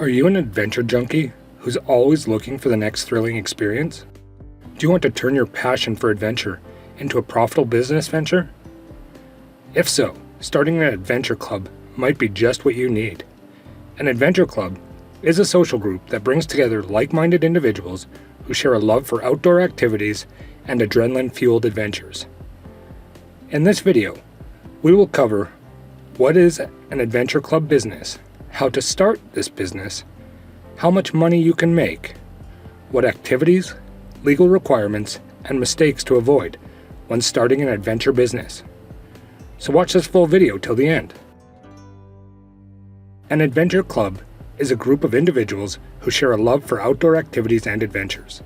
Are you an adventure junkie who's always looking for the next thrilling experience? Do you want to turn your passion for adventure into a profitable business venture? If so, starting an adventure club might be just what you need. An adventure club is a social group that brings together like-minded individuals who share a love for outdoor activities and adrenaline-fueled adventures. In this video, we will cover what is an adventure club business, how to start this business, how much money you can make, what activities, legal requirements, and mistakes to avoid when starting an adventure business. So watch this full video till the end. An adventure club is a group of individuals who share a love for outdoor activities and adventures.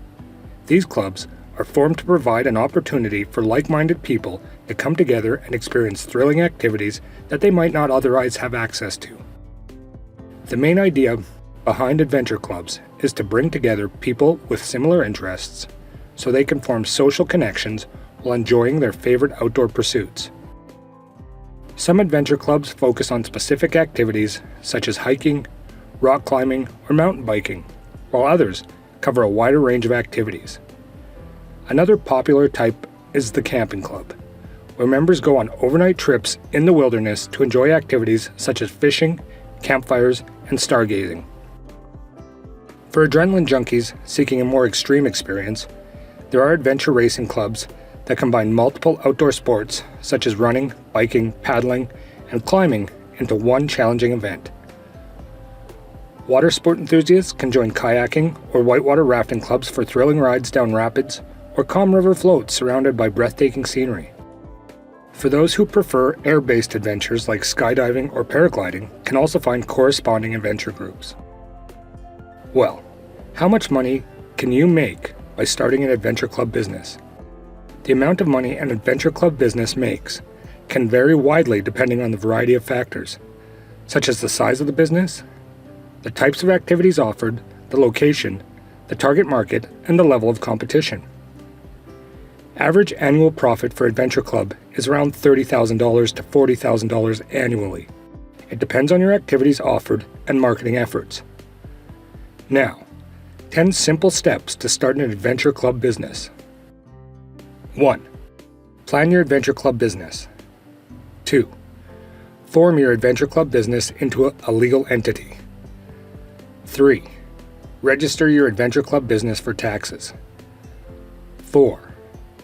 These clubs are formed to provide an opportunity for like-minded people to come together and experience thrilling activities that they might not otherwise have access to. The main idea behind adventure clubs is to bring together people with similar interests so they can form social connections while enjoying their favorite outdoor pursuits. Some adventure clubs focus on specific activities such as hiking, rock climbing, or mountain biking, while others cover a wider range of activities. Another popular type is the camping club, where members go on overnight trips in the wilderness to enjoy activities such as fishing, campfires, and stargazing. For adrenaline junkies seeking a more extreme experience, there are adventure racing clubs that combine multiple outdoor sports such as running, biking, paddling, and climbing into one challenging event. Water sport enthusiasts can join kayaking or whitewater rafting clubs for thrilling rides down rapids or calm river floats surrounded by breathtaking scenery. For those who prefer air-based adventures like skydiving or paragliding, can also find corresponding adventure groups. Well, how much money can you make by starting an adventure club business? The amount of money an adventure club business makes can vary widely depending on the variety of factors, such as the size of the business, the types of activities offered, the location, the target market, and the level of competition. Average annual profit for Adventure Club is around $30,000 to $40,000 annually. It depends on your activities offered and marketing efforts. Now, 10 simple steps to start an Adventure Club business. 1. Plan your Adventure Club business. 2. Form your Adventure Club business into a legal entity. 3. Register your Adventure Club business for taxes. 4.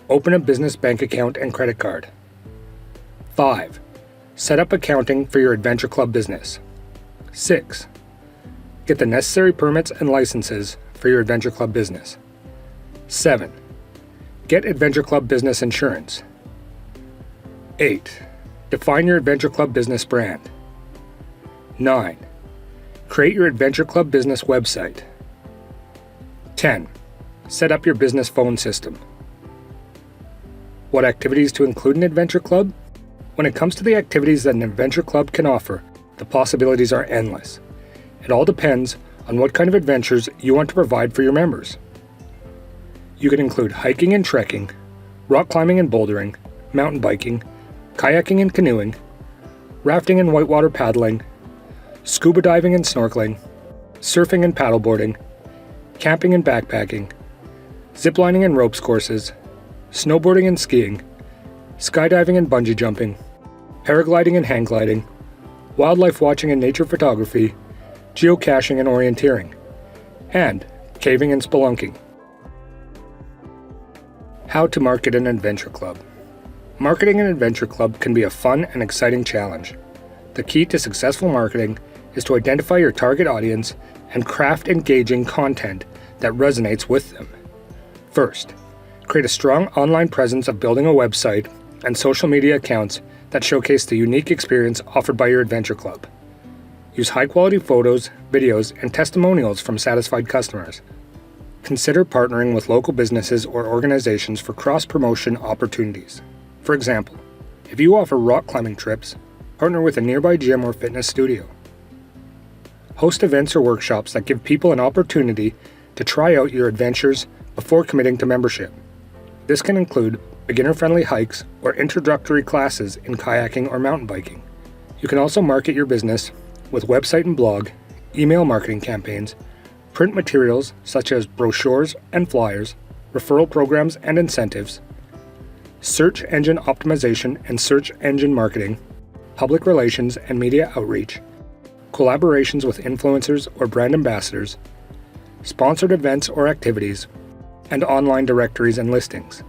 Open a business bank account and credit card. 5. Set up accounting for your Adventure Club business. 6. Get the necessary permits and licenses for your Adventure Club business. 7. Get Adventure Club business insurance. 8. Define your Adventure Club business brand. 9. Create your Adventure Club business website. 10. Set up your business phone system. What activities to include in Adventure Club? When it comes to the activities that an Adventure Club can offer, the possibilities are endless. It all depends on what kind of adventures you want to provide for your members. You can include hiking and trekking, rock climbing and bouldering, mountain biking, kayaking and canoeing, rafting and whitewater paddling, scuba diving and snorkeling, surfing and paddleboarding, camping and backpacking, ziplining and ropes courses, snowboarding and skiing, skydiving and bungee jumping, paragliding and hang gliding, wildlife watching and nature photography, geocaching and orienteering, and caving and spelunking. How to market an adventure club. Marketing an adventure club can be a fun and exciting challenge. The key to successful marketing is to identify your target audience and craft engaging content that resonates with them. First, create a strong online presence of building a website and social media accounts that showcase the unique experience offered by your adventure club. Use high-quality photos, videos, and testimonials from satisfied customers. Consider partnering with local businesses or organizations for cross-promotion opportunities. For example, if you offer rock climbing trips, partner with a nearby gym or fitness studio. Host events or workshops that give people an opportunity to try out your adventures before committing to membership. This can include beginner-friendly hikes or introductory classes in kayaking or mountain biking. You can also market your business with website and blog, email marketing campaigns, print materials such as brochures and flyers, referral programs and incentives, search engine optimization and search engine marketing, public relations and media outreach, collaborations with influencers or brand ambassadors, sponsored events or activities, and online directories and listings.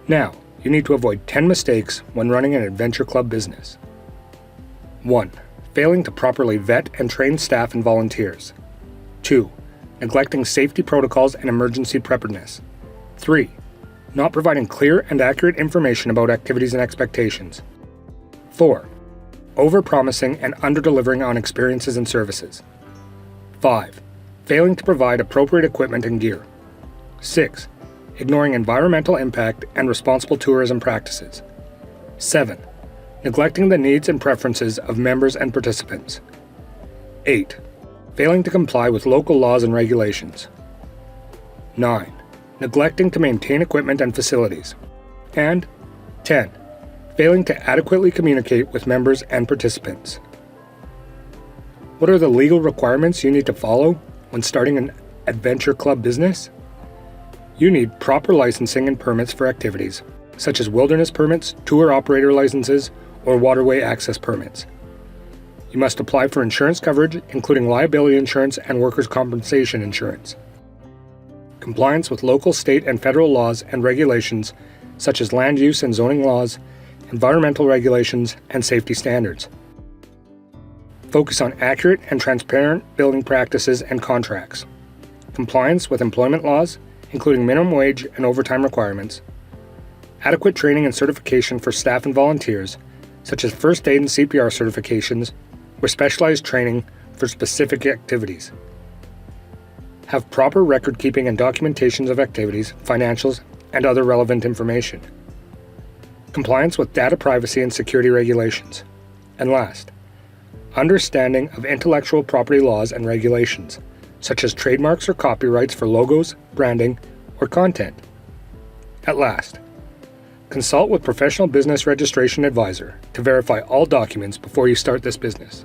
Now, you need to avoid 10 mistakes when running an adventure club business. 1. Failing to properly vet and train staff and volunteers. 2. Neglecting safety protocols and emergency preparedness. 3. Not providing clear and accurate information about activities and expectations. 4. Overpromising and underdelivering on experiences and services. 5. Failing to provide appropriate equipment and gear. 6. Ignoring environmental impact and responsible tourism practices. 7. Neglecting the needs and preferences of members and participants. 8. Failing to comply with local laws and regulations. 9. Neglecting to maintain equipment and facilities. And 10. Failing to adequately communicate with members and participants. What are the legal requirements you need to follow when starting an adventure club business? You need proper licensing and permits for activities, such as wilderness permits, tour operator licenses, or waterway access permits. You must apply for insurance coverage, including liability insurance and workers' compensation insurance. Compliance with local, state, and federal laws and regulations, such as land use and zoning laws, environmental regulations, and safety standards. Focus on accurate and transparent billing practices and contracts. Compliance with employment laws, including minimum wage and overtime requirements. Adequate training and certification for staff and volunteers, such as first aid and CPR certifications, or specialized training for specific activities. Have proper record keeping and documentations of activities, financials, and other relevant information. Compliance with data privacy and security regulations. And last, understanding of intellectual property laws and regulations, such as trademarks or copyrights for logos, branding, or content. At last, consult with professional business registration advisor to verify all documents before you start this business.